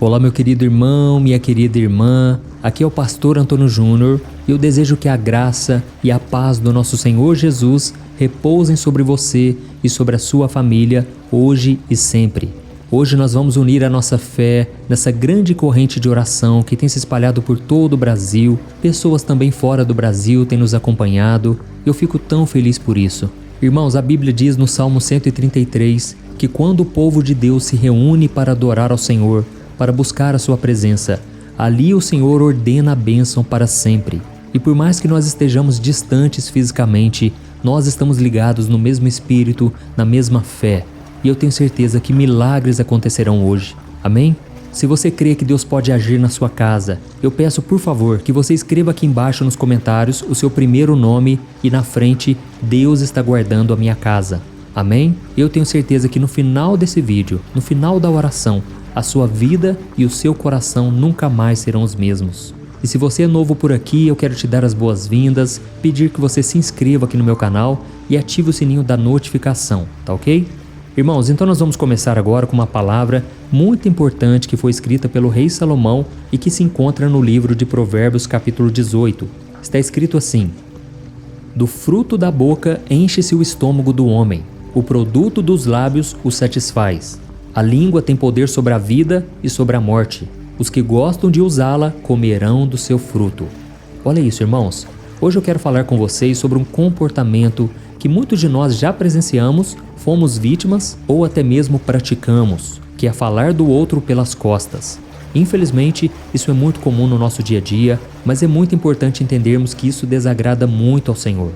Olá, meu querido irmão, minha querida irmã, aqui é o pastor Antônio Júnior e eu desejo que a graça e a paz do nosso Senhor Jesus repousem sobre você e sobre a sua família, hoje e sempre. Hoje nós vamos unir a nossa fé nessa grande corrente de oração que tem se espalhado por todo o Brasil. Pessoas também fora do Brasil têm nos acompanhado e eu fico tão feliz por isso. Irmãos, a Bíblia diz no Salmo 133 que quando o povo de Deus se reúne para adorar ao Senhor, para buscar a sua presença, ali o Senhor ordena a bênção para sempre. E por mais que nós estejamos distantes fisicamente, nós estamos ligados no mesmo espírito, na mesma fé. E eu tenho certeza que milagres acontecerão hoje. Amém? Se você crê que Deus pode agir na sua casa, eu peço por favor que você escreva aqui embaixo nos comentários o seu primeiro nome e na frente, Deus está guardando a minha casa. Amém? Eu tenho certeza que no final desse vídeo, no final da oração, a sua vida e o seu coração nunca mais serão os mesmos. E se você é novo por aqui, eu quero te dar as boas-vindas, pedir que você se inscreva aqui no meu canal e ative o sininho da notificação, tá ok? Irmãos, então nós vamos começar agora com uma palavra muito importante que foi escrita pelo rei Salomão e que se encontra no livro de Provérbios capítulo 18. Está escrito assim: do fruto da boca enche-se o estômago do homem, o produto dos lábios o satisfaz. A língua tem poder sobre a vida e sobre a morte. Os que gostam de usá-la comerão do seu fruto. Olha isso, irmãos. Hoje eu quero falar com vocês sobre um comportamento que muitos de nós já presenciamos, fomos vítimas ou até mesmo praticamos, que é falar do outro pelas costas. Infelizmente, isso é muito comum no nosso dia a dia, mas é muito importante entendermos que isso desagrada muito ao Senhor.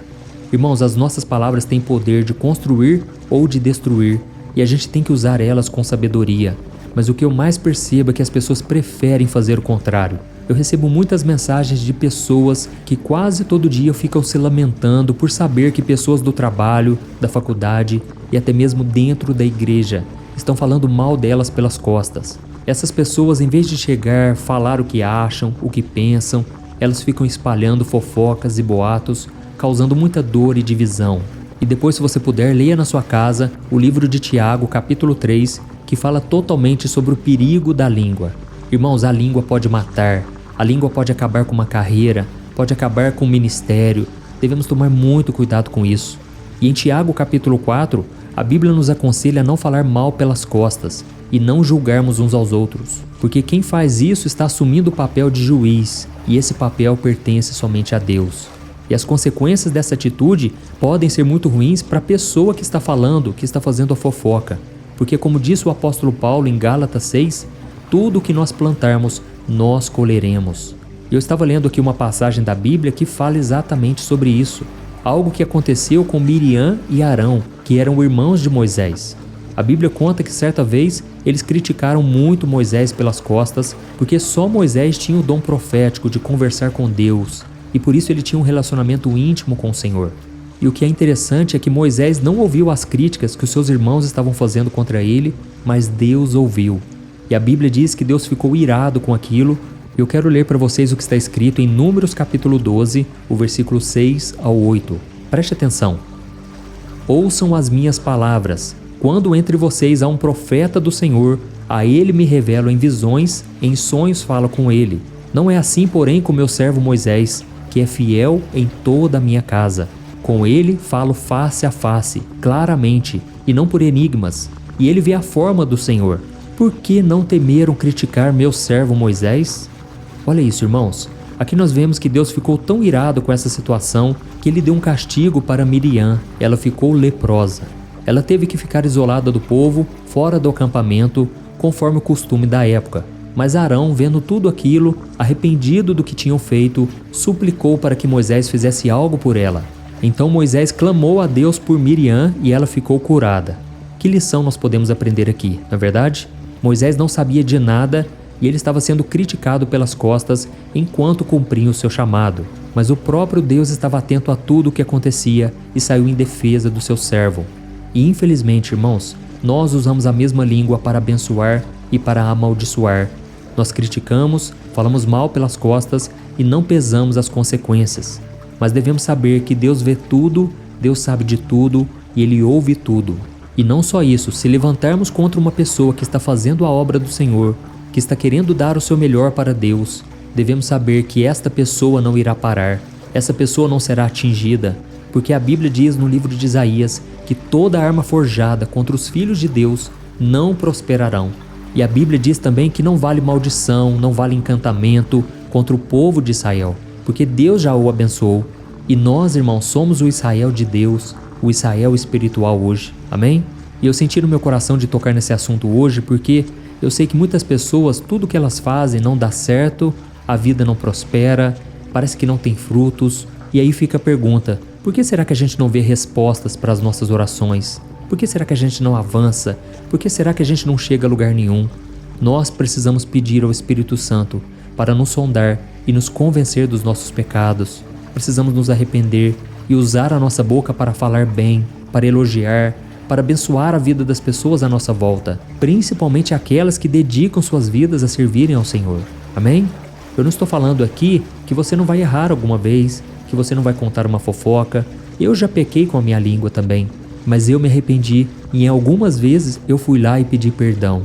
Irmãos, as nossas palavras têm poder de construir ou de destruir, e a gente tem que usar elas com sabedoria. Mas o que eu mais percebo é que as pessoas preferem fazer o contrário. Eu recebo muitas mensagens de pessoas que quase todo dia ficam se lamentando por saber que pessoas do trabalho, da faculdade e até mesmo dentro da igreja estão falando mal delas pelas costas. Essas pessoas, em vez de chegar, falar o que acham, o que pensam, elas ficam espalhando fofocas e boatos, causando muita dor e divisão. E depois, se você puder, leia na sua casa o livro de Tiago, capítulo 3, que fala totalmente sobre o perigo da língua. Irmãos, a língua pode matar, a língua pode acabar com uma carreira, pode acabar com um ministério. Devemos tomar muito cuidado com isso. E em Tiago, capítulo 4, a Bíblia nos aconselha a não falar mal pelas costas e não julgarmos uns aos outros, porque quem faz isso está assumindo o papel de juiz, e esse papel pertence somente a Deus. E as consequências dessa atitude podem ser muito ruins para a pessoa que está falando, que está fazendo a fofoca. Porque, como disse o apóstolo Paulo em Gálatas 6, tudo o que nós plantarmos, nós colheremos. Eu estava lendo aqui uma passagem da Bíblia que fala exatamente sobre isso. Algo que aconteceu com Miriam e Arão, que eram irmãos de Moisés. A Bíblia conta que certa vez eles criticaram muito Moisés pelas costas, porque só Moisés tinha o dom profético de conversar com Deus. E por isso ele tinha um relacionamento íntimo com o Senhor. E o que é interessante é que Moisés não ouviu as críticas que os seus irmãos estavam fazendo contra ele, mas Deus ouviu. E a Bíblia diz que Deus ficou irado com aquilo. Eu quero ler para vocês o que está escrito em Números capítulo 12, o versículo 6 ao 8. Preste atenção. Ouçam as minhas palavras. Quando entre vocês há um profeta do Senhor, a ele me revelo em visões, em sonhos falo com ele. Não é assim, porém, com meu servo Moisés, que é fiel em toda a minha casa. Com ele falo face a face, claramente, e não por enigmas, e ele vê a forma do Senhor. Por que não temeram criticar meu servo Moisés? Olha isso, irmãos. Aqui nós vemos que Deus ficou tão irado com essa situação que ele deu um castigo para Miriam. Ela ficou leprosa. Ela teve que ficar isolada do povo, fora do acampamento, conforme o costume da época. Mas Arão, vendo tudo aquilo, arrependido do que tinham feito, suplicou para que Moisés fizesse algo por ela. Então Moisés clamou a Deus por Miriam e ela ficou curada. Que lição nós podemos aprender aqui, não é verdade? Moisés não sabia de nada e ele estava sendo criticado pelas costas enquanto cumpria o seu chamado. Mas o próprio Deus estava atento a tudo o que acontecia e saiu em defesa do seu servo. E infelizmente, irmãos, nós usamos a mesma língua para abençoar e para amaldiçoar. Nós criticamos, falamos mal pelas costas e não pesamos as consequências. Mas devemos saber que Deus vê tudo, Deus sabe de tudo e Ele ouve tudo. E não só isso, se levantarmos contra uma pessoa que está fazendo a obra do Senhor, que está querendo dar o seu melhor para Deus, devemos saber que esta pessoa não irá parar, essa pessoa não será atingida, porque a Bíblia diz no livro de Isaías que toda arma forjada contra os filhos de Deus não prosperarão. E a Bíblia diz também que não vale maldição, não vale encantamento contra o povo de Israel, porque Deus já o abençoou. E nós, irmãos, somos o Israel de Deus, o Israel espiritual hoje. Amém? E eu senti no meu coração de tocar nesse assunto hoje porque eu sei que muitas pessoas, tudo que elas fazem não dá certo, a vida não prospera, parece que não tem frutos. E aí fica a pergunta: por que será que a gente não vê respostas para as nossas orações? Por que será que a gente não avança? Por que será que a gente não chega a lugar nenhum? Nós precisamos pedir ao Espírito Santo para nos sondar e nos convencer dos nossos pecados. Precisamos nos arrepender e usar a nossa boca para falar bem, para elogiar, para abençoar a vida das pessoas à nossa volta, principalmente aquelas que dedicam suas vidas a servirem ao Senhor. Amém? Eu não estou falando aqui que você não vai errar alguma vez, que você não vai contar uma fofoca. Eu já pequei com a minha língua também, mas eu me arrependi e em algumas vezes eu fui lá e pedi perdão.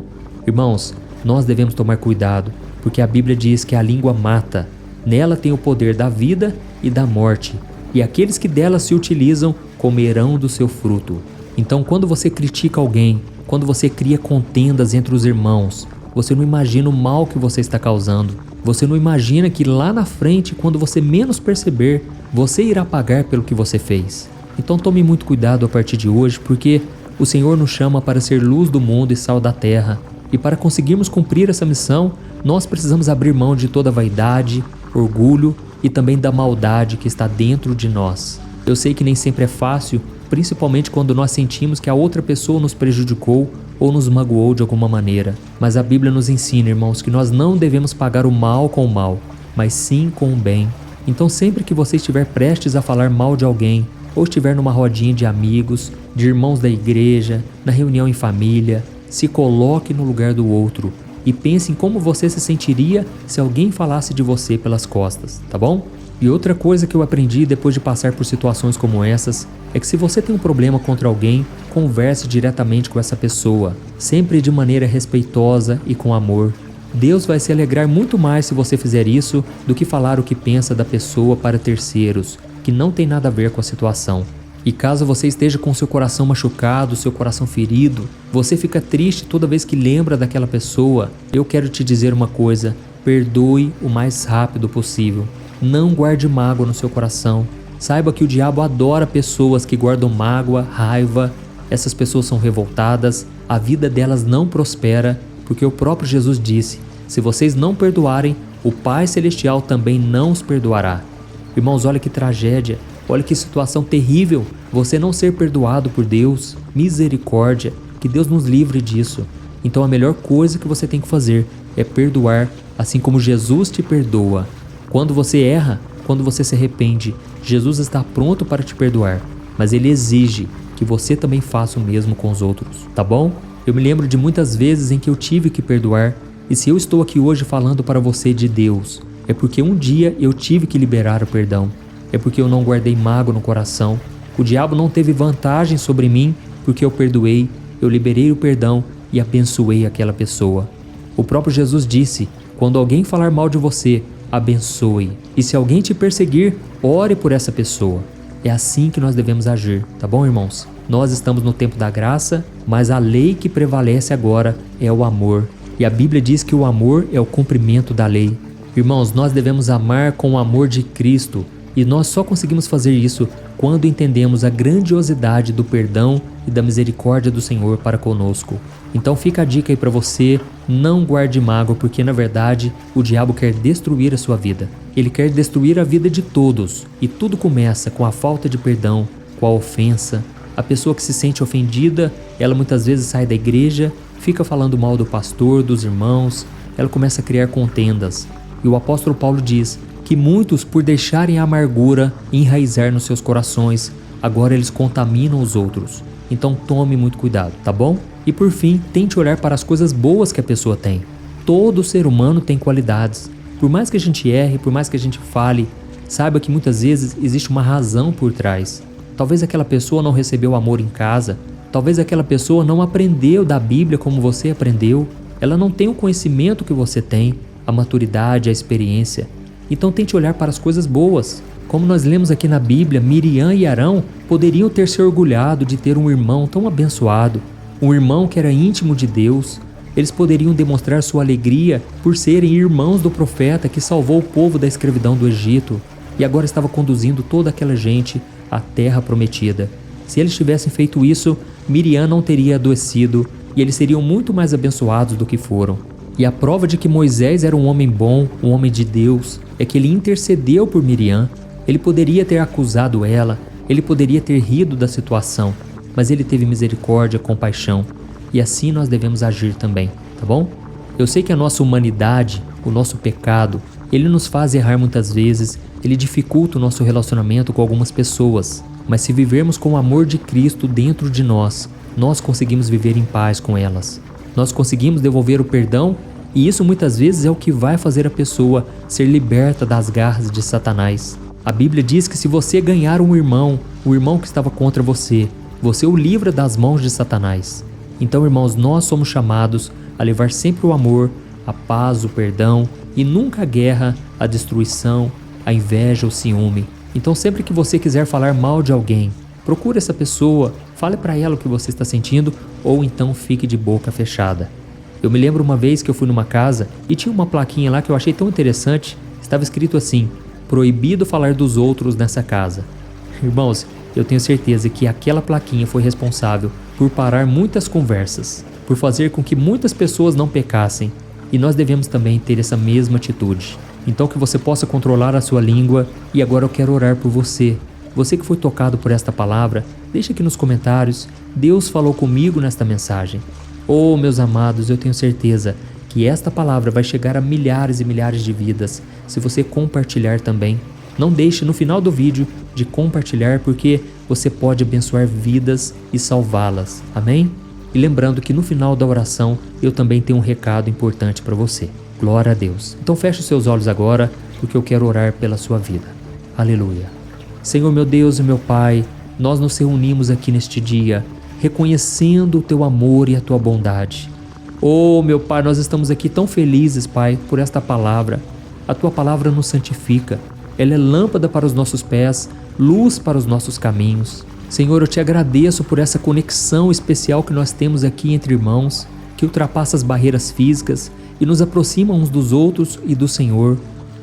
Irmãos, nós devemos tomar cuidado, porque a Bíblia diz que a língua mata. Nela tem o poder da vida e da morte, e aqueles que dela se utilizam comerão do seu fruto. Então, quando você critica alguém, quando você cria contendas entre os irmãos, você não imagina o mal que você está causando. Você não imagina que lá na frente, quando você menos perceber, você irá pagar pelo que você fez. Então tome muito cuidado a partir de hoje, porque o Senhor nos chama para ser luz do mundo e sal da terra. E para conseguirmos cumprir essa missão, nós precisamos abrir mão de toda vaidade, orgulho e também da maldade que está dentro de nós. Eu sei que nem sempre é fácil, principalmente quando nós sentimos que a outra pessoa nos prejudicou ou nos magoou de alguma maneira. Mas a Bíblia nos ensina, irmãos, que nós não devemos pagar o mal com o mal, mas sim com o bem. Então sempre que você estiver prestes a falar mal de alguém, ou estiver numa rodinha de amigos, de irmãos da igreja, na reunião em família, se coloque no lugar do outro e pense em como você se sentiria se alguém falasse de você pelas costas, tá bom? E outra coisa que eu aprendi depois de passar por situações como essas é que se você tem um problema contra alguém, converse diretamente com essa pessoa, sempre de maneira respeitosa e com amor. Deus vai se alegrar muito mais se você fizer isso do que falar o que pensa da pessoa para terceiros, que não tem nada a ver com a situação. E caso você esteja com seu coração machucado, seu coração ferido, você fica triste toda vez que lembra daquela pessoa, eu quero te dizer uma coisa: perdoe o mais rápido possível. Não guarde mágoa no seu coração. Saiba que o diabo adora pessoas que guardam mágoa, raiva. Essas pessoas são revoltadas, a vida delas não prospera, porque o próprio Jesus disse: se vocês não perdoarem, o Pai Celestial também não os perdoará. Irmãos, olha que tragédia, olha que situação terrível você não ser perdoado por Deus. Misericórdia, que Deus nos livre disso. Então a melhor coisa que você tem que fazer é perdoar, assim como Jesus te perdoa. Quando você erra, quando você se arrepende, Jesus está pronto para te perdoar, mas Ele exige que você também faça o mesmo com os outros, tá bom? Eu me lembro de muitas vezes em que eu tive que perdoar, e se eu estou aqui hoje falando para você de Deus, é porque um dia eu tive que liberar o perdão, é porque eu não guardei mágoa no coração. O diabo não teve vantagem sobre mim porque eu perdoei, eu liberei o perdão e abençoei aquela pessoa. O próprio Jesus disse: quando alguém falar mal de você, abençoe. E se alguém te perseguir, ore por essa pessoa. É assim que nós devemos agir, tá bom, irmãos? Nós estamos no tempo da graça, mas a lei que prevalece agora é o amor. E a Bíblia diz que o amor é o cumprimento da lei. Irmãos, nós devemos amar com o amor de Cristo. E nós só conseguimos fazer isso quando entendemos a grandiosidade do perdão e da misericórdia do Senhor para conosco. Então fica a dica aí para você: não guarde mágoa, porque na verdade o diabo quer destruir a sua vida. Ele quer destruir a vida de todos, e tudo começa com a falta de perdão, com a ofensa. A pessoa que se sente ofendida, ela muitas vezes sai da igreja, fica falando mal do pastor, dos irmãos, ela começa a criar contendas. E o apóstolo Paulo diz que muitos, por deixarem a amargura enraizar nos seus corações, agora eles contaminam os outros. Então tome muito cuidado, tá bom? E por fim, tente olhar para as coisas boas que a pessoa tem. Todo ser humano tem qualidades. Por mais que a gente erre, por mais que a gente fale, saiba que muitas vezes existe uma razão por trás. Talvez aquela pessoa não recebeu amor em casa, talvez aquela pessoa não aprendeu da Bíblia como você aprendeu, Ela não tem o conhecimento que você tem, a maturidade, a experiência. Então tente olhar para as coisas boas. Como nós lemos aqui na Bíblia, Miriam e Arão poderiam ter se orgulhado de ter um irmão tão abençoado, um irmão que era íntimo de Deus. Eles poderiam demonstrar sua alegria por serem irmãos do profeta que salvou o povo da escravidão do Egito e agora estava conduzindo toda aquela gente à terra prometida. Se eles tivessem feito isso, Miriam não teria adoecido e eles seriam muito mais abençoados do que foram. E a prova de que Moisés era um homem bom, um homem de Deus, é que ele intercedeu por Miriam. Ele poderia ter acusado ela, ele poderia ter rido da situação, mas ele teve misericórdia, compaixão. E assim nós devemos agir também, tá bom? Eu sei que a nossa humanidade, o nosso pecado, ele nos faz errar muitas vezes, ele dificulta o nosso relacionamento com algumas pessoas. Mas se vivermos com o amor de Cristo dentro de nós, nós conseguimos viver em paz com elas. Nós conseguimos devolver o perdão e isso muitas vezes é o que vai fazer a pessoa ser liberta das garras de Satanás. A Bíblia diz que se você ganhar um irmão, o irmão que estava contra você, você o livra das mãos de Satanás. Então, irmãos, nós somos chamados a levar sempre o amor, a paz, o perdão e nunca a guerra, a destruição, a inveja, o ciúme. Então, sempre que você quiser falar mal de alguém, procure essa pessoa, fale para ela o que você está sentindo ou então fique de boca fechada. Eu me lembro uma vez que eu fui numa casa e tinha uma plaquinha lá que eu achei tão interessante. Estava escrito assim: proibido falar dos outros nessa casa. Irmãos, eu tenho certeza que aquela plaquinha foi responsável por parar muitas conversas, por fazer com que muitas pessoas não pecassem. E nós devemos também ter essa mesma atitude. Então que você possa controlar a sua língua. E agora eu quero orar por você. Você que foi tocado por esta palavra, deixa aqui nos comentários: Deus falou comigo nesta mensagem. Oh, meus amados, eu tenho certeza que esta palavra vai chegar a milhares e milhares de vidas se você compartilhar também. Não deixe no final do vídeo de compartilhar, porque você pode abençoar vidas e salvá-las. Amém? E lembrando que no final da oração eu também tenho um recado importante para você. Glória a Deus. Então feche os seus olhos agora, porque eu quero orar pela sua vida. Aleluia. Senhor meu Deus e meu Pai, nós nos reunimos aqui neste dia, reconhecendo o Teu amor e a Tua bondade. Oh, meu Pai, nós estamos aqui tão felizes, Pai, por esta palavra. A Tua palavra nos santifica. Ela é lâmpada para os nossos pés, luz para os nossos caminhos. Senhor, eu Te agradeço por essa conexão especial que nós temos aqui entre irmãos, que ultrapassa as barreiras físicas e nos aproxima uns dos outros e do Senhor.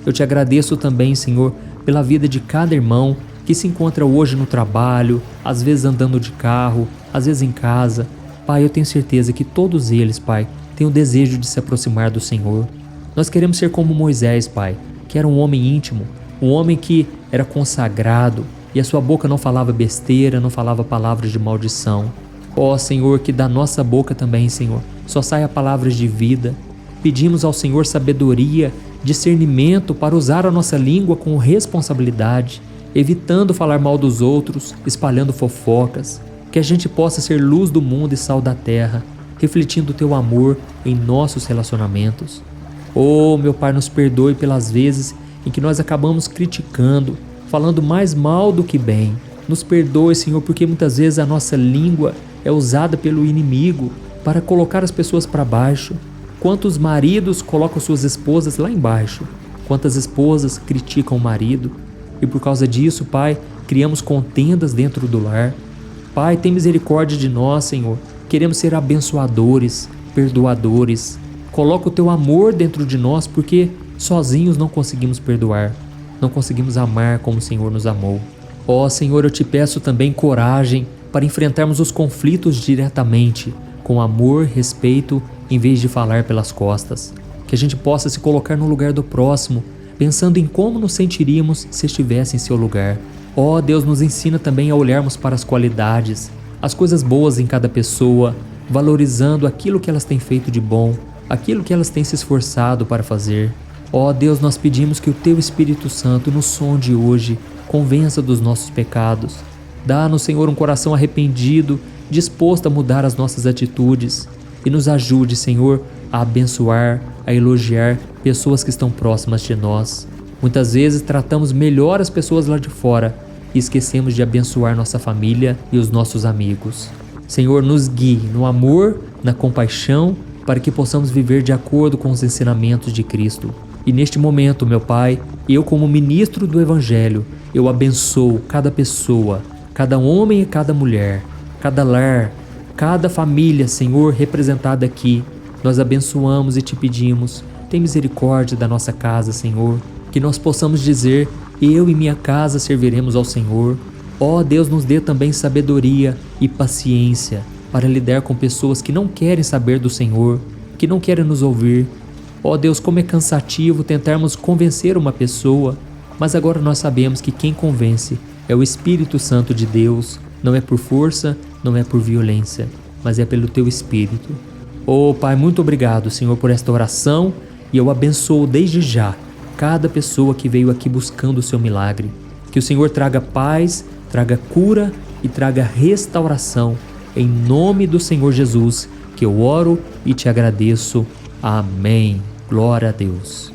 Eu Te agradeço também, Senhor, pela vida de cada irmão que se encontra hoje no trabalho, às vezes andando de carro, às vezes em casa. Pai, eu tenho certeza que todos eles, Pai, têm o desejo de se aproximar do Senhor. Nós queremos ser como Moisés, Pai, que era um homem íntimo, um homem que era consagrado e a sua boca não falava besteira, não falava palavras de maldição. Ó Senhor, que da nossa boca também, Senhor, só saia palavras de vida. Pedimos ao Senhor sabedoria, discernimento para usar a nossa língua com responsabilidade, evitando falar mal dos outros, espalhando fofocas, que a gente possa ser luz do mundo e sal da terra, refletindo o Teu amor em nossos relacionamentos. Oh, meu Pai, nos perdoe pelas vezes em que nós acabamos criticando, falando mais mal do que bem. Nos perdoe, Senhor, porque muitas vezes a nossa língua é usada pelo inimigo para colocar as pessoas para baixo. Quantos maridos colocam suas esposas lá embaixo? Quantas esposas criticam o marido? E por causa disso, Pai, criamos contendas dentro do lar. Pai, tem misericórdia de nós, Senhor. Queremos ser abençoadores, perdoadores. Coloca o Teu amor dentro de nós, porque sozinhos não conseguimos perdoar. Não conseguimos amar como o Senhor nos amou. Ó Senhor, eu Te peço também coragem para enfrentarmos os conflitos diretamente, com amor, respeito, em vez de falar pelas costas. Que a gente possa se colocar no lugar do próximo, pensando em como nos sentiríamos se estivesse em seu lugar. Ó Deus, nos ensina também a olharmos para as qualidades, as coisas boas em cada pessoa, valorizando aquilo que elas têm feito de bom, aquilo que elas têm se esforçado para fazer. Ó Deus, nós pedimos que o Teu Espírito Santo nos sonde hoje, convença dos nossos pecados. Dá-nos, Senhor, um coração arrependido, disposto a mudar as nossas atitudes. E nos ajude, Senhor, a abençoar, a elogiar pessoas que estão próximas de nós. Muitas vezes tratamos melhor as pessoas lá de fora e esquecemos de abençoar nossa família e os nossos amigos. Senhor, nos guie no amor, na compaixão para que possamos viver de acordo com os ensinamentos de Cristo. E neste momento, meu Pai, eu como ministro do Evangelho, eu abençoo cada pessoa, cada homem e cada mulher, cada lar, cada família, Senhor, representada aqui. Nós abençoamos e te pedimos, tem misericórdia da nossa casa, Senhor, que nós possamos dizer, eu e minha casa serviremos ao Senhor. Ó Deus, nos dê também sabedoria e paciência para lidar com pessoas que não querem saber do Senhor, que não querem nos ouvir. Ó Deus, como é cansativo tentarmos convencer uma pessoa, mas agora nós sabemos que quem convence é o Espírito Santo de Deus, não é por força, não é por violência, mas é pelo Teu Espírito. Ó Pai, muito obrigado, Senhor, por esta oração, e eu abençoo desde já cada pessoa que veio aqui buscando o Seu milagre. Que o Senhor traga paz, traga cura e traga restauração. Em nome do Senhor Jesus, que eu oro e te agradeço. Amém. Glória a Deus.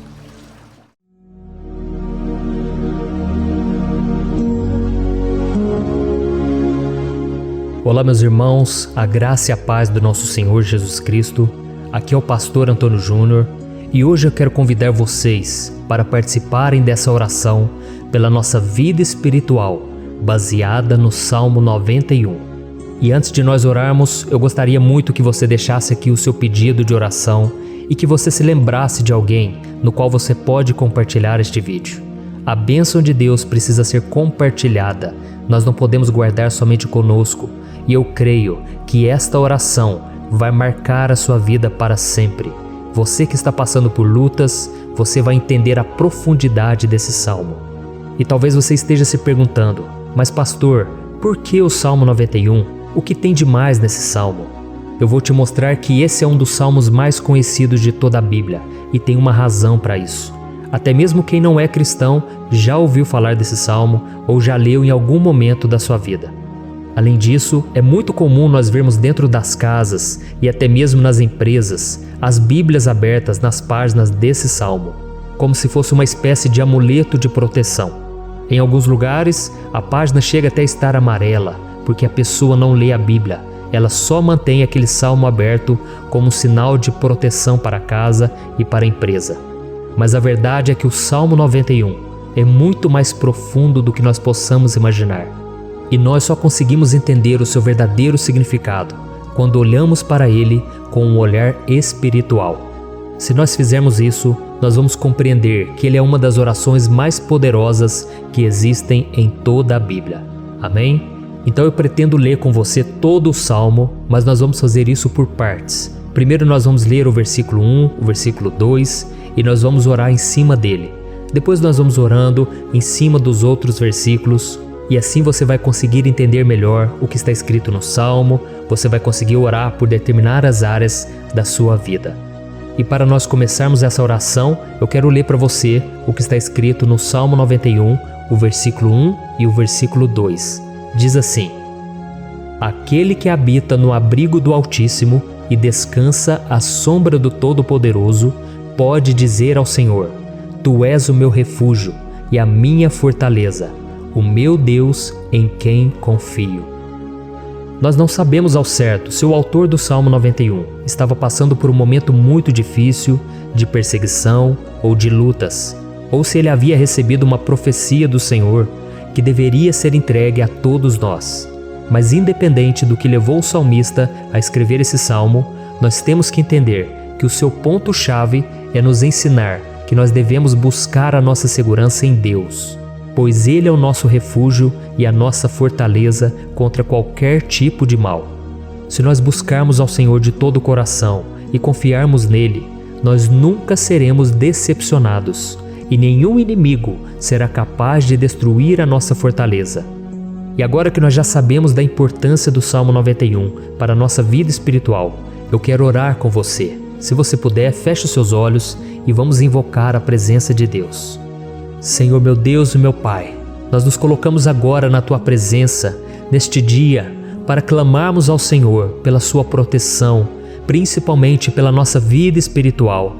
Olá, meus irmãos, a graça e a paz do nosso Senhor Jesus Cristo. Aqui é o pastor Antônio Júnior e hoje eu quero convidar vocês para participarem dessa oração pela nossa vida espiritual, baseada no Salmo 91. E antes de nós orarmos, eu gostaria muito que você deixasse aqui o seu pedido de oração e que você se lembrasse de alguém no qual você pode compartilhar este vídeo. A bênção de Deus precisa ser compartilhada, nós não podemos guardar somente conosco, e eu creio que esta oração vai marcar a sua vida para sempre. Você que está passando por lutas, você vai entender a profundidade desse salmo. E talvez você esteja se perguntando, mas pastor, por que o Salmo 91? O que tem de mais nesse salmo? Eu vou te mostrar que esse é um dos salmos mais conhecidos de toda a Bíblia e tem uma razão para isso. Até mesmo quem não é cristão já ouviu falar desse salmo ou já leu em algum momento da sua vida. Além disso, é muito comum nós vermos dentro das casas e até mesmo nas empresas as Bíblias abertas nas páginas desse salmo, como se fosse uma espécie de amuleto de proteção. Em alguns lugares, a página chega até a estar amarela, porque a pessoa não lê a Bíblia, ela só mantém aquele salmo aberto como um sinal de proteção para a casa e para a empresa. Mas a verdade é que o Salmo 91 é muito mais profundo do que nós possamos imaginar. E nós só conseguimos entender o seu verdadeiro significado quando olhamos para ele com um olhar espiritual. Se nós fizermos isso, nós vamos compreender que ele é uma das orações mais poderosas que existem em toda a Bíblia. Amém? Então eu pretendo ler com você todo o Salmo, mas nós vamos fazer isso por partes. Primeiro nós vamos ler o versículo 1, o versículo 2 e nós vamos orar em cima dele. Depois nós vamos orando em cima dos outros versículos e assim você vai conseguir entender melhor o que está escrito no Salmo, você vai conseguir orar por determinadas áreas da sua vida. E para nós começarmos essa oração, eu quero ler para você o que está escrito no Salmo 91, o versículo 1 e o versículo 2. Diz assim: Aquele que habita no abrigo do Altíssimo e descansa à sombra do Todo-Poderoso, pode dizer ao Senhor: Tu és o meu refúgio e a minha fortaleza, o meu Deus em quem confio. Nós não sabemos ao certo se o autor do Salmo 91 estava passando por um momento muito difícil, de perseguição ou de lutas, ou se ele havia recebido uma profecia do Senhor que deveria ser entregue a todos nós. Mas independente do que levou o salmista a escrever esse salmo, nós temos que entender que o seu ponto-chave é nos ensinar que nós devemos buscar a nossa segurança em Deus, pois Ele é o nosso refúgio e a nossa fortaleza contra qualquer tipo de mal. Se nós buscarmos ao Senhor de todo o coração e confiarmos nele, nós nunca seremos decepcionados e nenhum inimigo será capaz de destruir a nossa fortaleza. E agora que nós já sabemos da importância do Salmo 91 para a nossa vida espiritual, eu quero orar com você. Se você puder, feche os seus olhos e vamos invocar a presença de Deus. Senhor meu Deus e meu Pai, nós nos colocamos agora na Tua presença, neste dia, para clamarmos ao Senhor pela Sua proteção, principalmente pela nossa vida espiritual.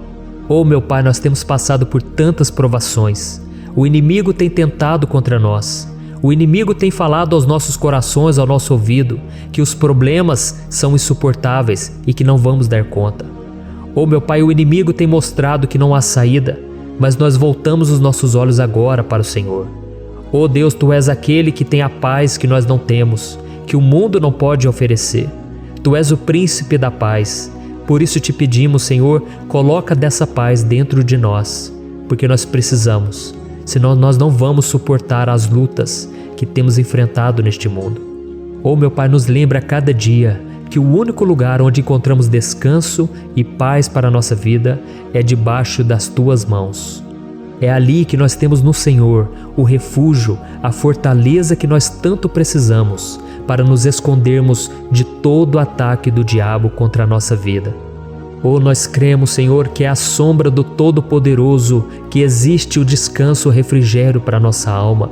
Oh meu Pai, nós temos passado por tantas provações. O inimigo tem tentado contra nós. O inimigo tem falado aos nossos corações, ao nosso ouvido, que os problemas são insuportáveis e que não vamos dar conta. Oh, meu Pai, o inimigo tem mostrado que não há saída, mas nós voltamos os nossos olhos agora para o Senhor. Oh Deus, Tu és aquele que tem a paz que nós não temos, que o mundo não pode oferecer. Tu és o príncipe da paz. Por isso te pedimos, Senhor, coloca dessa paz dentro de nós, porque nós precisamos, senão nós não vamos suportar as lutas que temos enfrentado neste mundo. Oh, meu Pai, nos lembra a cada dia que o único lugar onde encontramos descanso e paz para a nossa vida é debaixo das Tuas mãos. É ali que nós temos no Senhor o refúgio, a fortaleza que nós tanto precisamos para nos escondermos de todo ataque do diabo contra a nossa vida. Oh, nós cremos, Senhor, que é à sombra do Todo-Poderoso que existe o descanso, o refrigério para a nossa alma.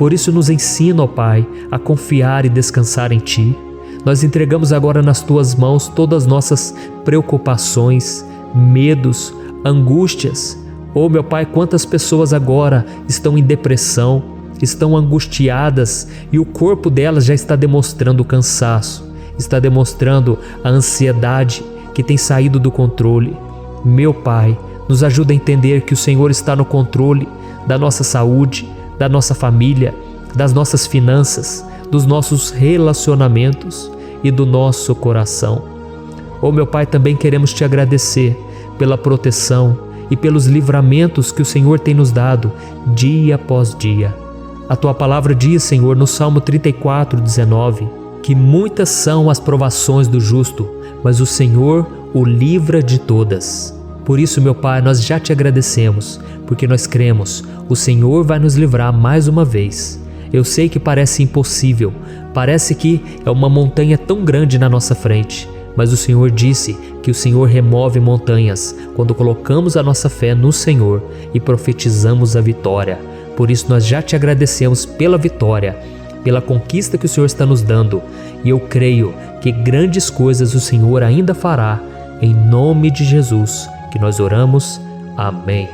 Por isso nos ensina, ó Pai, a confiar e descansar em Ti. Nós entregamos agora nas Tuas mãos todas as nossas preocupações, medos, angústias. Oh, meu Pai, quantas pessoas agora estão em depressão, estão angustiadas e o corpo delas já está demonstrando cansaço, está demonstrando a ansiedade que tem saído do controle. Meu Pai, nos ajuda a entender que o Senhor está no controle da nossa saúde, da nossa família, das nossas finanças, dos nossos relacionamentos e do nosso coração. Oh, meu Pai, também queremos Te agradecer pela proteção e pelos livramentos que o Senhor tem nos dado dia após dia. A Tua palavra diz, Senhor, no Salmo 34:19, que muitas são as provações do justo, mas o Senhor o livra de todas. Por isso, meu Pai, nós já Te agradecemos, porque nós cremos, o Senhor vai nos livrar mais uma vez. Eu sei que parece impossível, parece que é uma montanha tão grande na nossa frente, mas o Senhor disse que o Senhor remove montanhas quando colocamos a nossa fé no Senhor e profetizamos a vitória. Por isso nós já Te agradecemos pela vitória, pela conquista que o Senhor está nos dando, e eu creio que grandes coisas o Senhor ainda fará, em nome de Jesus, que nós oramos. Amém.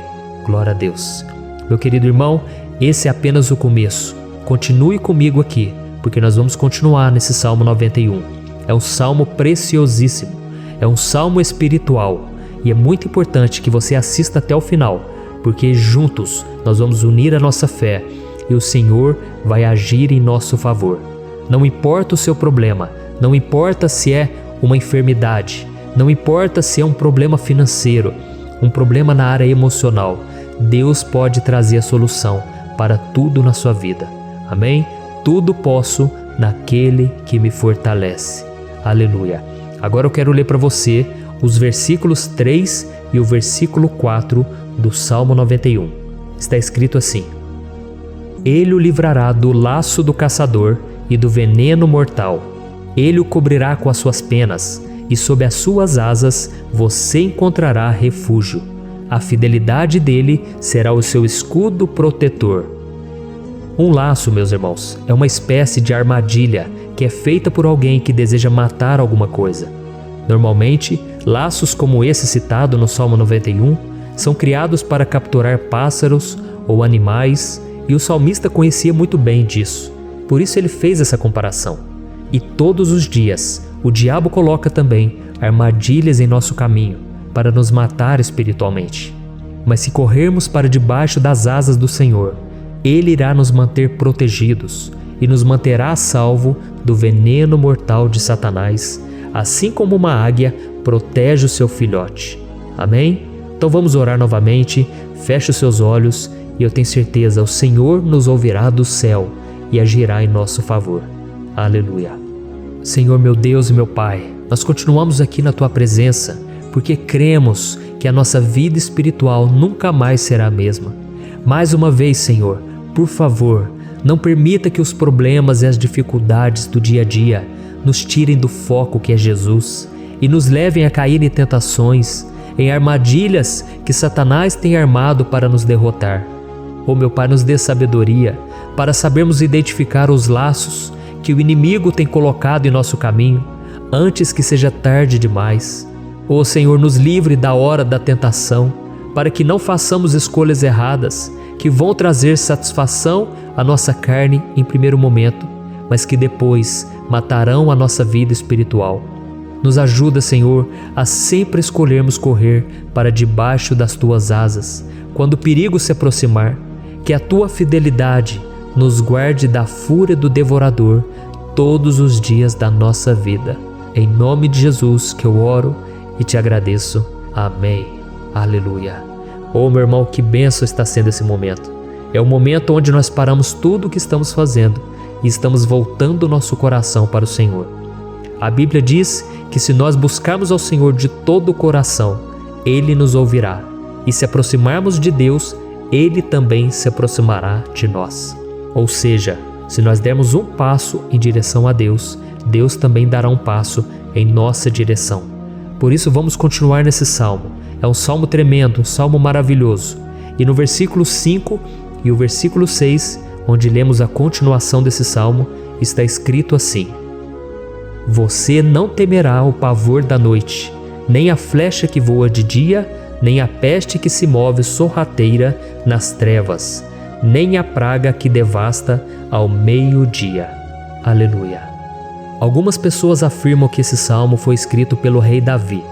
Glória a Deus. Meu querido irmão, esse é apenas o começo. Continue comigo aqui, porque nós vamos continuar nesse Salmo 91. É um salmo preciosíssimo, é um salmo espiritual, e é muito importante que você assista até o final, porque juntos nós vamos unir a nossa fé e o Senhor vai agir em nosso favor. Não importa o seu problema, não importa se é uma enfermidade, não importa se é um problema financeiro, um problema na área emocional, Deus pode trazer a solução para tudo na sua vida. Amém? Tudo posso naquele que me fortalece. Aleluia. Agora eu quero ler para você os versículos 3 e o versículo 4 do Salmo 91. Está escrito assim: Ele o livrará do laço do caçador e do veneno mortal. Ele o cobrirá com as suas penas, e sob as suas asas você encontrará refúgio. A fidelidade dele será o seu escudo protetor. Um laço, meus irmãos, é uma espécie de armadilha que é feita por alguém que deseja matar alguma coisa. Normalmente, laços como esse citado no Salmo 91 são criados para capturar pássaros ou animais, e o salmista conhecia muito bem disso. Por isso ele fez essa comparação. E todos os dias, o diabo coloca também armadilhas em nosso caminho para nos matar espiritualmente. Mas se corrermos para debaixo das asas do Senhor, Ele irá nos manter protegidos e nos manterá a salvo do veneno mortal de Satanás, assim como uma águia protege o seu filhote. Amém? Então vamos orar novamente, feche os seus olhos e eu tenho certeza, o Senhor nos ouvirá do céu e agirá em nosso favor. Aleluia. Senhor, meu Deus e meu Pai, nós continuamos aqui na Tua presença porque cremos que a nossa vida espiritual nunca mais será a mesma. Mais uma vez, Senhor, por favor, não permita que os problemas e as dificuldades do dia a dia nos tirem do foco que é Jesus e nos levem a cair em tentações, em armadilhas que Satanás tem armado para nos derrotar. Oh, meu Pai, nos dê sabedoria para sabermos identificar os laços que o inimigo tem colocado em nosso caminho antes que seja tarde demais. Oh, Senhor, nos livre da hora da tentação, para que não façamos escolhas erradas que vão trazer satisfação à nossa carne em primeiro momento, mas que depois matarão a nossa vida espiritual. Nos ajuda, Senhor, a sempre escolhermos correr para debaixo das Tuas asas, quando o perigo se aproximar. Que a Tua fidelidade nos guarde da fúria do devorador todos os dias da nossa vida. Em nome de Jesus que eu oro e te agradeço. Amém. Aleluia. Oh, meu irmão, que bênção está sendo esse momento. É o momento onde nós paramos tudo o que estamos fazendo e estamos voltando o nosso coração para o Senhor. A Bíblia diz que se nós buscarmos ao Senhor de todo o coração, Ele nos ouvirá. E se aproximarmos de Deus, Ele também se aproximará de nós. Ou seja, se nós dermos um passo em direção a Deus, Deus também dará um passo em nossa direção. Por isso vamos continuar nesse salmo. É um salmo tremendo, um salmo maravilhoso. E no versículo 5 e o versículo 6, onde lemos a continuação desse salmo, está escrito assim: Você não temerá o pavor da noite, nem a flecha que voa de dia, nem a peste que se move sorrateira nas trevas, nem a praga que devasta ao meio-dia. Aleluia. Algumas pessoas afirmam que esse salmo foi escrito pelo rei Davi,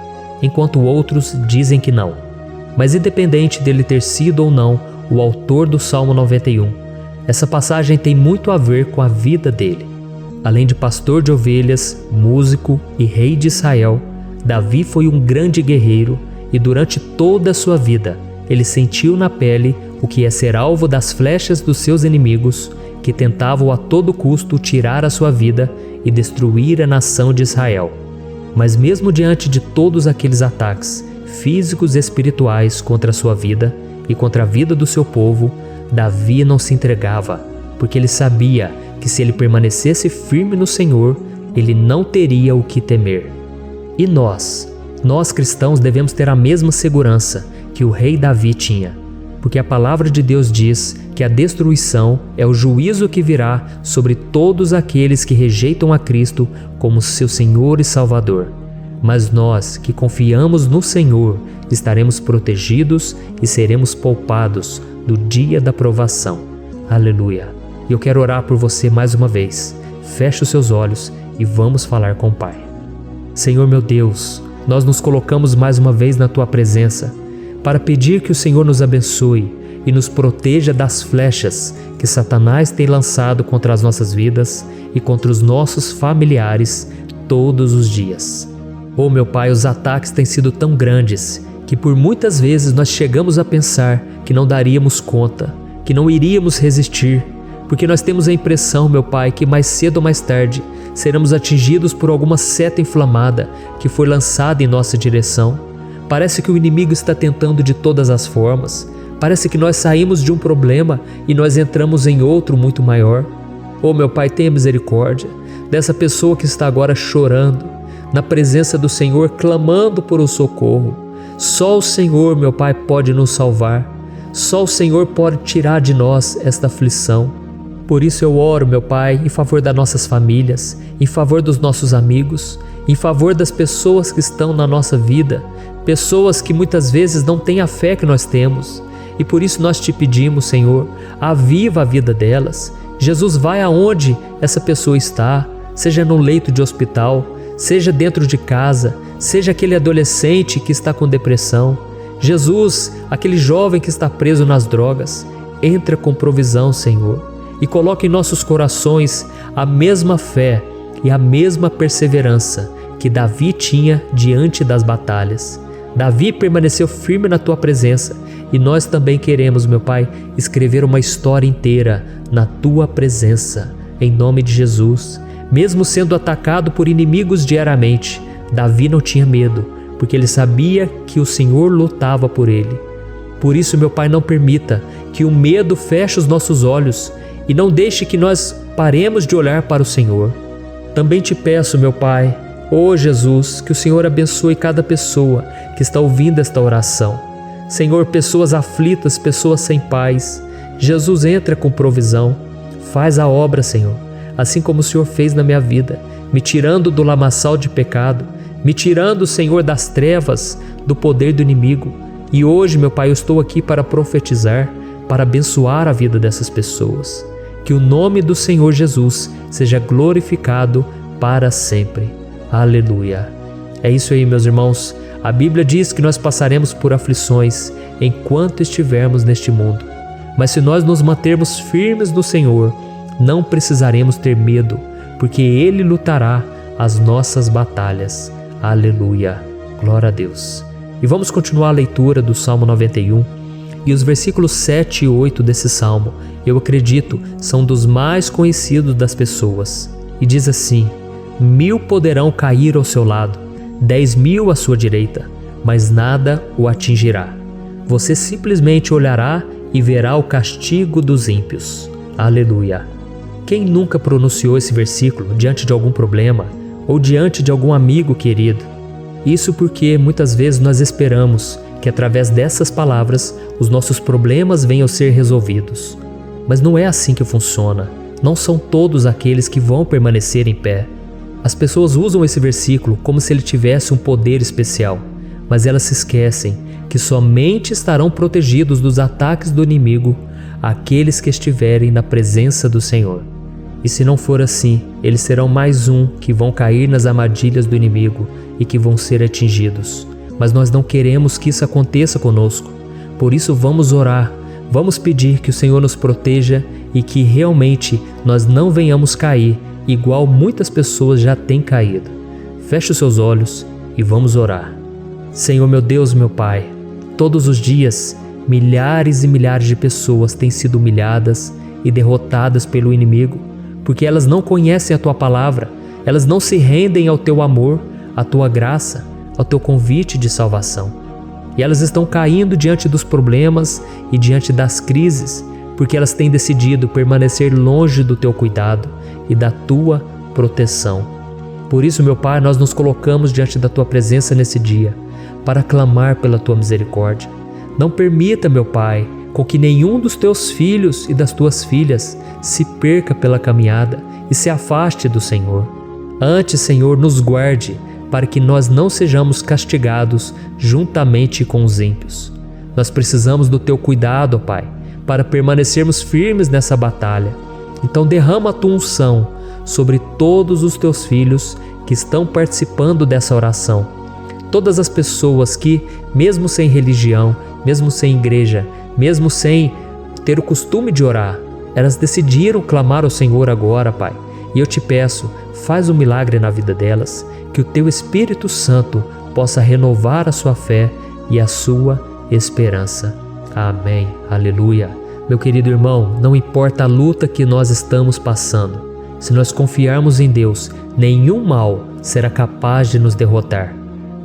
enquanto outros dizem que não. Mas independente dele ter sido ou não o autor do Salmo 91, essa passagem tem muito a ver com a vida dele. Além de pastor de ovelhas, músico e rei de Israel, Davi foi um grande guerreiro e durante toda a sua vida ele sentiu na pele o que é ser alvo das flechas dos seus inimigos, que tentavam a todo custo tirar a sua vida e destruir a nação de Israel. Mas mesmo diante de todos aqueles ataques físicos e espirituais contra a sua vida e contra a vida do seu povo, Davi não se entregava, porque ele sabia que se ele permanecesse firme no Senhor, ele não teria o que temer. E nós cristãos devemos ter a mesma segurança que o rei Davi tinha, porque a palavra de Deus diz que a destruição é o juízo que virá sobre todos aqueles que rejeitam a Cristo como seu Senhor e Salvador. Mas nós que confiamos no Senhor estaremos protegidos e seremos poupados do dia da provação. Aleluia. E eu quero orar por você mais uma vez. Feche os seus olhos e vamos falar com o Pai. Senhor meu Deus, nós nos colocamos mais uma vez na Tua presença para pedir que o Senhor nos abençoe e nos proteja das flechas que Satanás tem lançado contra as nossas vidas e contra os nossos familiares todos os dias. Oh meu Pai, os ataques têm sido tão grandes que por muitas vezes nós chegamos a pensar que não daríamos conta, que não iríamos resistir, porque nós temos a impressão, meu Pai, que mais cedo ou mais tarde seremos atingidos por alguma seta inflamada que foi lançada em nossa direção. Parece que o inimigo está tentando de todas as formas. Parece que nós saímos de um problema e nós entramos em outro muito maior. Oh meu Pai, tenha misericórdia dessa pessoa que está agora chorando, na presença do Senhor, clamando por um socorro. Só o Senhor, meu Pai, pode nos salvar. Só o Senhor pode tirar de nós esta aflição. Por isso eu oro, meu Pai, em favor das nossas famílias, em favor dos nossos amigos, em favor das pessoas que estão na nossa vida, pessoas que muitas vezes não têm a fé que nós temos. E por isso nós te pedimos, Senhor, aviva a vida delas. Jesus, vai aonde essa pessoa está, seja no leito de hospital, seja dentro de casa, seja aquele adolescente que está com depressão. Jesus, aquele jovem que está preso nas drogas, entra com provisão, Senhor, e coloca em nossos corações a mesma fé e a mesma perseverança que Davi tinha diante das batalhas. Davi permaneceu firme na Tua presença e nós também queremos, meu Pai, escrever uma história inteira na Tua presença, em nome de Jesus. Mesmo sendo atacado por inimigos diariamente, Davi não tinha medo, porque ele sabia que o Senhor lutava por ele. Por isso, meu Pai, não permita que o medo feche os nossos olhos e não deixe que nós paremos de olhar para o Senhor. Também te peço, meu Pai, oh Jesus, que o Senhor abençoe cada pessoa que está ouvindo esta oração. Senhor, pessoas aflitas, pessoas sem paz. Jesus, entra com provisão. Faz a obra, Senhor, assim como o Senhor fez na minha vida, me tirando do lamaçal de pecado, me tirando, Senhor, das trevas, do poder do inimigo. E hoje, meu Pai, eu estou aqui para profetizar, para abençoar a vida dessas pessoas. Que o nome do Senhor Jesus seja glorificado para sempre. Aleluia. É isso aí, meus irmãos. A Bíblia diz que nós passaremos por aflições enquanto estivermos neste mundo. Mas se nós nos mantermos firmes no Senhor, não precisaremos ter medo, porque Ele lutará as nossas batalhas. Aleluia! Glória a Deus! E vamos continuar a leitura do Salmo 91. E os versículos 7 e 8 desse salmo, eu acredito, são dos mais conhecidos das pessoas. E diz assim: 1000 poderão cair ao seu lado, 10.000 à sua direita, mas nada o atingirá. Você simplesmente olhará e verá o castigo dos ímpios. Aleluia! Quem nunca pronunciou esse versículo diante de algum problema ou diante de algum amigo querido? Isso porque muitas vezes nós esperamos que através dessas palavras os nossos problemas venham a ser resolvidos. Mas não é assim que funciona. Não são todos aqueles que vão permanecer em pé. As pessoas usam esse versículo como se ele tivesse um poder especial, mas elas se esquecem que somente estarão protegidos dos ataques do inimigo aqueles que estiverem na presença do Senhor. E se não for assim, eles serão mais um que vão cair nas armadilhas do inimigo e que vão ser atingidos. Mas nós não queremos que isso aconteça conosco. Por isso vamos orar, vamos pedir que o Senhor nos proteja e que realmente nós não venhamos cair igual muitas pessoas já têm caído. Feche os seus olhos e vamos orar. Senhor meu Deus, meu Pai, todos os dias milhares e milhares de pessoas têm sido humilhadas e derrotadas pelo inimigo, porque elas não conhecem a Tua palavra, elas não se rendem ao Teu amor, à Tua graça, ao Teu convite de salvação. E elas estão caindo diante dos problemas e diante das crises, porque elas têm decidido permanecer longe do Teu cuidado e da Tua proteção. Por isso, meu Pai, nós nos colocamos diante da Tua presença nesse dia, para clamar pela Tua misericórdia. Não permita, meu Pai, com que nenhum dos Teus filhos e das Tuas filhas se perca pela caminhada e se afaste do Senhor. Antes, Senhor, nos guarde, para que nós não sejamos castigados juntamente com os ímpios. Nós precisamos do Teu cuidado, ó Pai, para permanecermos firmes nessa batalha. Então derrama a Tua unção sobre todos os Teus filhos que estão participando dessa oração. Todas as pessoas que, mesmo sem religião, mesmo sem igreja, mesmo sem ter o costume de orar, elas decidiram clamar ao Senhor agora, Pai. E eu te peço, faz um milagre na vida delas, que o Teu Espírito Santo possa renovar a sua fé e a sua esperança. Amém. Aleluia. Meu querido irmão, não importa a luta que nós estamos passando, se nós confiarmos em Deus, nenhum mal será capaz de nos derrotar.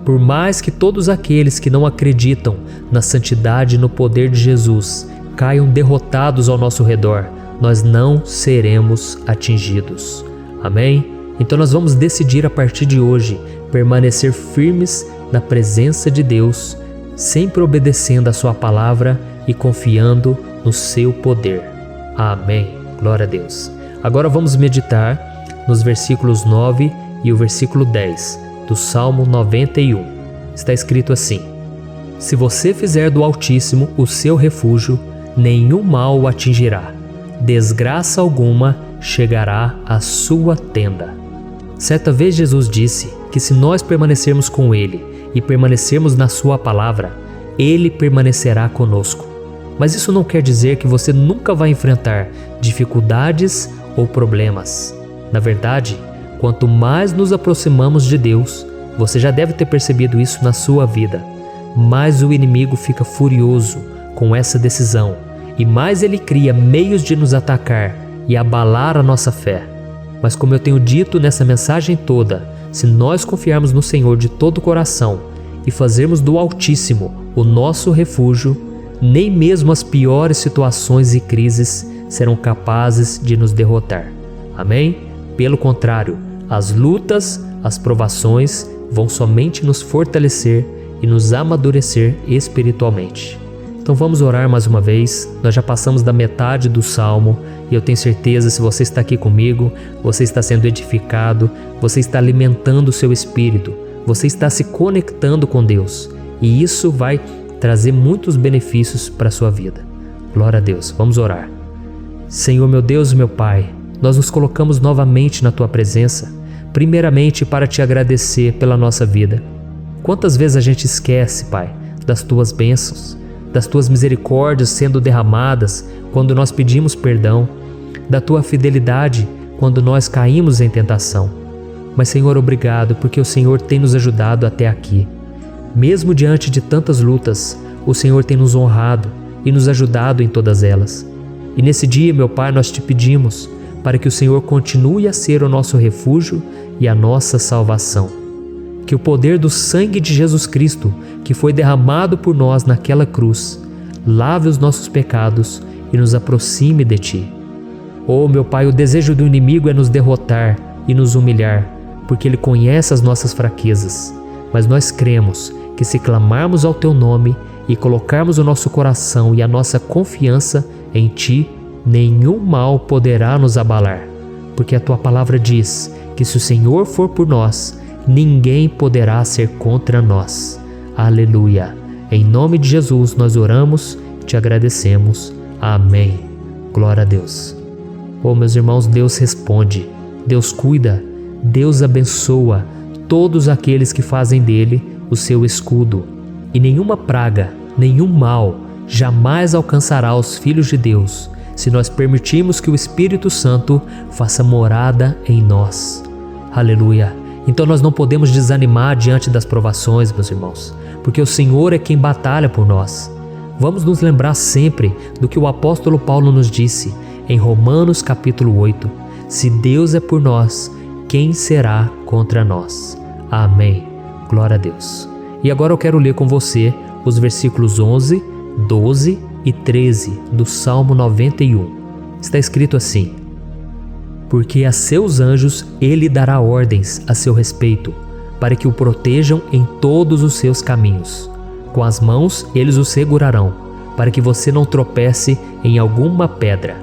Por mais que todos aqueles que não acreditam na santidade e no poder de Jesus caiam derrotados ao nosso redor, nós não seremos atingidos. Amém? Então nós vamos decidir a partir de hoje permanecer firmes na presença de Deus, sempre obedecendo a Sua palavra e confiando no Seu poder. Amém. Glória a Deus. Agora vamos meditar nos versículos 9 e o versículo 10 do Salmo 91. Está escrito assim: Se você fizer do Altíssimo o seu refúgio, nenhum mal o atingirá, desgraça alguma chegará à sua tenda. Certa vez Jesus disse que se nós permanecermos com Ele e permanecermos na Sua palavra, Ele permanecerá conosco. Mas isso não quer dizer que você nunca vai enfrentar dificuldades ou problemas. Na verdade, quanto mais nos aproximamos de Deus, você já deve ter percebido isso na sua vida, mais o inimigo fica furioso com essa decisão e mais ele cria meios de nos atacar e abalar a nossa fé. Mas como eu tenho dito nessa mensagem toda, se nós confiarmos no Senhor de todo o coração e fazermos do Altíssimo o nosso refúgio, nem mesmo as piores situações e crises serão capazes de nos derrotar. Amém? Pelo contrário, as lutas, as provações vão somente nos fortalecer e nos amadurecer espiritualmente. Então vamos orar mais uma vez. Nós já passamos da metade do Salmo e eu tenho certeza, se você está aqui comigo, você está sendo edificado, você está alimentando o seu espírito, você está se conectando com Deus e isso vai trazer muitos benefícios para a sua vida. Glória a Deus. Vamos orar. Senhor meu Deus e meu Pai, nós nos colocamos novamente na Tua presença primeiramente para te agradecer pela nossa vida. Quantas vezes a gente esquece, Pai, das tuas bênçãos, das tuas misericórdias sendo derramadas quando nós pedimos perdão, da tua fidelidade quando nós caímos em tentação. Mas, Senhor, obrigado, porque o Senhor tem nos ajudado até aqui. Mesmo diante de tantas lutas, o Senhor tem nos honrado e nos ajudado em todas elas. E nesse dia, meu Pai, nós te pedimos para que o Senhor continue a ser o nosso refúgio e a nossa salvação. Que o poder do sangue de Jesus Cristo, que foi derramado por nós naquela cruz, lave os nossos pecados e nos aproxime de Ti. Oh, meu Pai, o desejo do inimigo é nos derrotar e nos humilhar, porque ele conhece as nossas fraquezas. Mas nós cremos que se clamarmos ao Teu nome e colocarmos o nosso coração e a nossa confiança em Ti, nenhum mal poderá nos abalar, porque a Tua palavra diz que se o Senhor for por nós, ninguém poderá ser contra nós. Aleluia! Em nome de Jesus nós oramos e te agradecemos. Amém. Glória a Deus. Oh, meus irmãos, Deus responde, Deus cuida, Deus abençoa todos aqueles que fazem dele o seu escudo. E nenhuma praga, nenhum mal jamais alcançará os filhos de Deus, se nós permitirmos que o Espírito Santo faça morada em nós. Aleluia! Então nós não podemos desanimar diante das provações, meus irmãos, porque o Senhor é quem batalha por nós. Vamos nos lembrar sempre do que o apóstolo Paulo nos disse em Romanos capítulo 8. Se Deus é por nós, quem será contra nós? Amém. Glória a Deus. E agora eu quero ler com você os versículos 11, 12 e 13 do Salmo 91. Está escrito assim: porque a seus anjos ele dará ordens a seu respeito, para que o protejam em todos os seus caminhos. Com as mãos eles o segurarão, para que você não tropece em alguma pedra.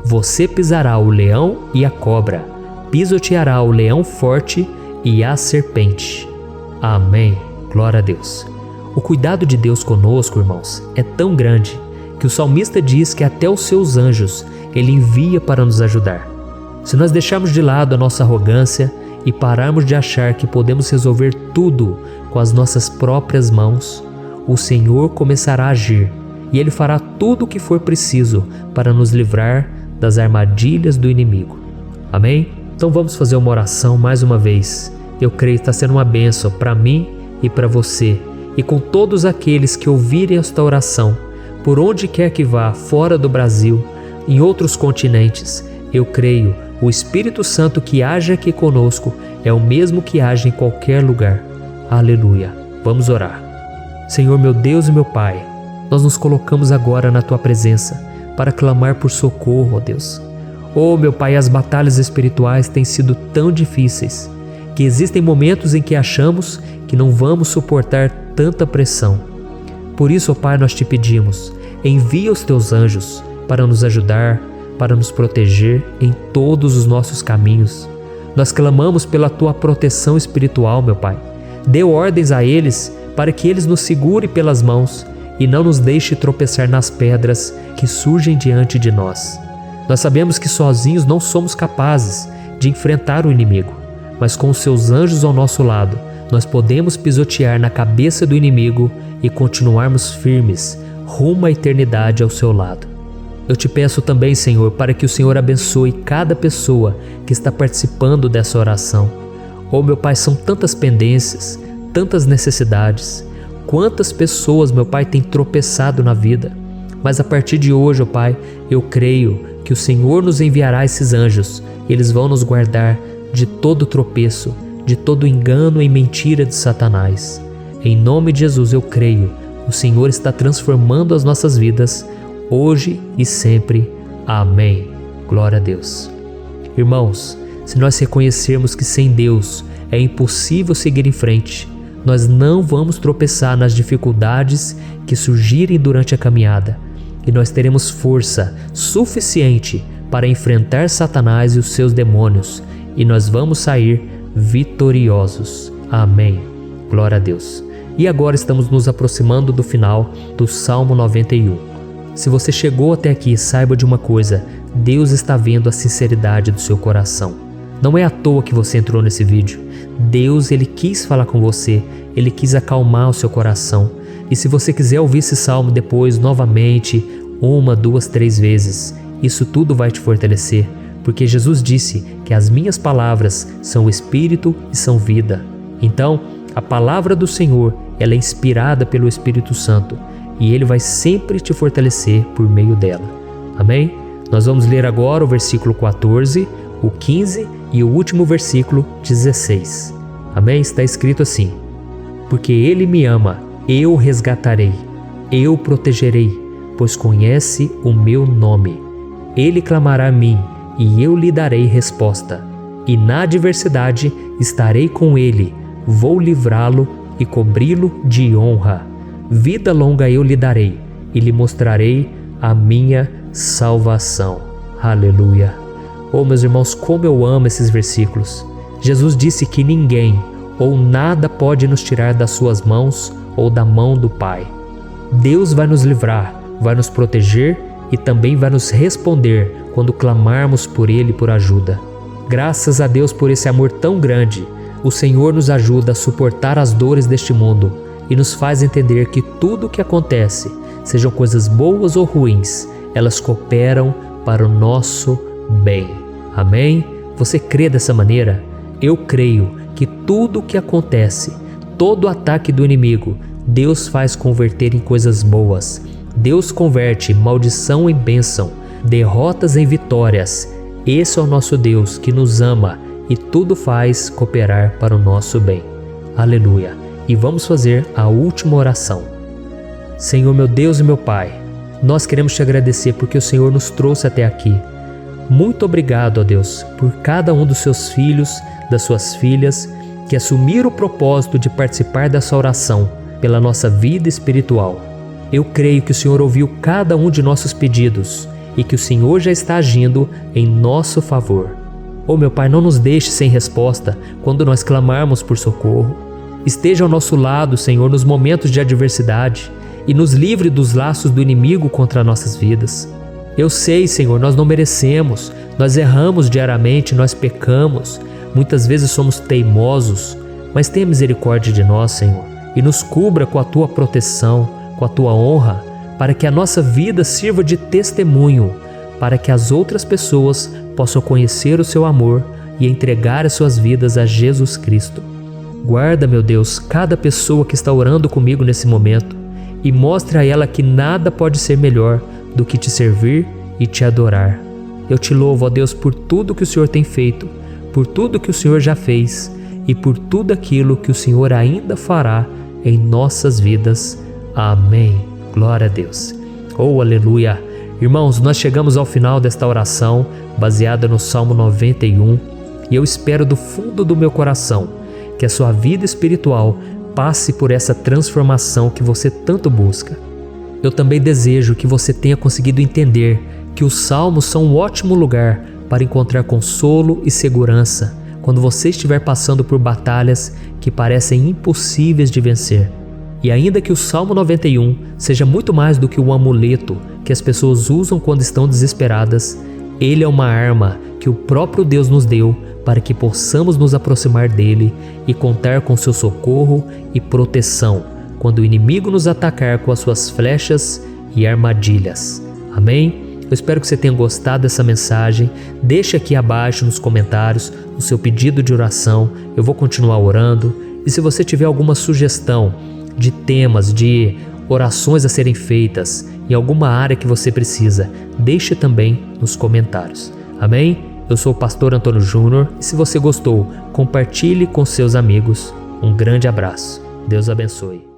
Você pisará o leão e a cobra, pisoteará o leão forte e a serpente. Amém. Glória a Deus. O cuidado de Deus conosco, irmãos, é tão grande que o salmista diz que até os seus anjos ele envia para nos ajudar. Se nós deixarmos de lado a nossa arrogância e pararmos de achar que podemos resolver tudo com as nossas próprias mãos, o Senhor começará a agir e Ele fará tudo o que for preciso para nos livrar das armadilhas do inimigo. Amém? Então vamos fazer uma oração mais uma vez. Eu creio que está sendo uma bênção para mim e para você, e com todos aqueles que ouvirem esta oração, por onde quer que vá, fora do Brasil, em outros continentes. Eu creio, o Espírito Santo que age aqui conosco é o mesmo que age em qualquer lugar. Aleluia. Vamos orar. Senhor, meu Deus e meu Pai, nós nos colocamos agora na Tua presença para clamar por socorro, ó Deus. Oh, meu Pai, as batalhas espirituais têm sido tão difíceis que existem momentos em que achamos que não vamos suportar tanta pressão. Por isso, ó Pai, nós te pedimos, envia os Teus anjos para nos ajudar, para nos proteger em todos os nossos caminhos. Nós clamamos pela Tua proteção espiritual, meu Pai. Dê ordens a eles para que eles nos segurem pelas mãos e não nos deixe tropeçar nas pedras que surgem diante de nós. Nós sabemos que sozinhos não somos capazes de enfrentar o inimigo, mas com os Seus anjos ao nosso lado, nós podemos pisotear na cabeça do inimigo e continuarmos firmes rumo à eternidade ao Seu lado. Eu te peço também, Senhor, para que o Senhor abençoe cada pessoa que está participando dessa oração. Oh, meu Pai, são tantas pendências, tantas necessidades. Quantas pessoas, meu Pai, têm tropeçado na vida. Mas a partir de hoje, ó Pai, eu creio que o Senhor nos enviará esses anjos. Eles vão nos guardar de todo tropeço, de todo engano e mentira de Satanás. Em nome de Jesus eu creio, o Senhor está transformando as nossas vidas, hoje e sempre. Amém. Glória a Deus. Irmãos, se nós reconhecermos que sem Deus é impossível seguir em frente, nós não vamos tropeçar nas dificuldades que surgirem durante a caminhada, e nós teremos força suficiente para enfrentar Satanás e os seus demônios, e nós vamos sair vitoriosos. Amém. Glória a Deus. E agora estamos nos aproximando do final do Salmo 91. Se você chegou até aqui, saiba de uma coisa: Deus está vendo a sinceridade do seu coração. Não é à toa que você entrou nesse vídeo. Deus, Ele quis falar com você, Ele quis acalmar o seu coração. E se você quiser ouvir esse salmo depois, novamente, 1, 2, 3 vezes, isso tudo vai te fortalecer, porque Jesus disse que as minhas palavras são espírito e são vida. Então, a palavra do Senhor, ela é inspirada pelo Espírito Santo e Ele vai sempre te fortalecer por meio dela. Amém? Nós vamos ler agora o versículo 14, o 15 e o último versículo 16. Amém? Está escrito assim: porque Ele me ama, eu o resgatarei, eu o protegerei, pois conhece o meu nome. Ele clamará a mim e eu lhe darei resposta. E na adversidade estarei com ele, vou livrá-lo e cobri-lo de honra. Vida longa eu lhe darei e lhe mostrarei a minha salvação. Aleluia! Oh, meus irmãos, como eu amo esses versículos. Jesus disse que ninguém ou nada pode nos tirar das suas mãos ou da mão do Pai. Deus vai nos livrar, vai nos proteger e também vai nos responder quando clamarmos por Ele por ajuda. Graças a Deus por esse amor tão grande, o Senhor nos ajuda a suportar as dores deste mundo e nos faz entender que tudo o que acontece, sejam coisas boas ou ruins, elas cooperam para o nosso bem. Amém? Você crê dessa maneira? Eu creio que tudo o que acontece, todo ataque do inimigo, Deus faz converter em coisas boas. Deus converte maldição em bênção, derrotas em vitórias. Esse é o nosso Deus que nos ama e tudo faz cooperar para o nosso bem. Aleluia! E vamos fazer a última oração. Senhor, meu Deus e meu Pai, nós queremos te agradecer porque o Senhor nos trouxe até aqui. Muito obrigado, ó Deus, por cada um dos seus filhos, das suas filhas, que assumiram o propósito de participar dessa oração pela nossa vida espiritual. Eu creio que o Senhor ouviu cada um de nossos pedidos e que o Senhor já está agindo em nosso favor. Oh, meu Pai, não nos deixe sem resposta quando nós clamarmos por socorro. Esteja ao nosso lado, Senhor, nos momentos de adversidade e nos livre dos laços do inimigo contra nossas vidas. Eu sei, Senhor, nós não merecemos, nós erramos diariamente, nós pecamos, muitas vezes somos teimosos, mas tenha misericórdia de nós, Senhor, e nos cubra com a Tua proteção, com a Tua honra, para que a nossa vida sirva de testemunho, para que as outras pessoas possam conhecer o Seu amor e entregar as suas vidas a Jesus Cristo. Guarda, meu Deus, cada pessoa que está orando comigo nesse momento e mostre a ela que nada pode ser melhor do que te servir e te adorar. Eu te louvo, ó Deus, por tudo que o Senhor tem feito, por tudo que o Senhor já fez e por tudo aquilo que o Senhor ainda fará em nossas vidas. Amém. Glória a Deus. Oh, aleluia. Irmãos, nós chegamos ao final desta oração baseada no Salmo 91 e eu espero do fundo do meu coração que a sua vida espiritual passe por essa transformação que você tanto busca. Eu também desejo que você tenha conseguido entender que os salmos são um ótimo lugar para encontrar consolo e segurança quando você estiver passando por batalhas que parecem impossíveis de vencer. E ainda que o Salmo 91 seja muito mais do que um amuleto que as pessoas usam quando estão desesperadas, ele é uma arma que o próprio Deus nos deu para que possamos nos aproximar dele e contar com seu socorro e proteção quando o inimigo nos atacar com as suas flechas e armadilhas. Amém? Eu espero que você tenha gostado dessa mensagem. Deixe aqui abaixo nos comentários o seu pedido de oração. Eu vou continuar orando. E se você tiver alguma sugestão de temas, de orações a serem feitas em alguma área que você precisa, deixe também nos comentários. Amém? Eu sou o pastor Antônio Júnior e se você gostou, compartilhe com seus amigos. Um grande abraço. Deus abençoe.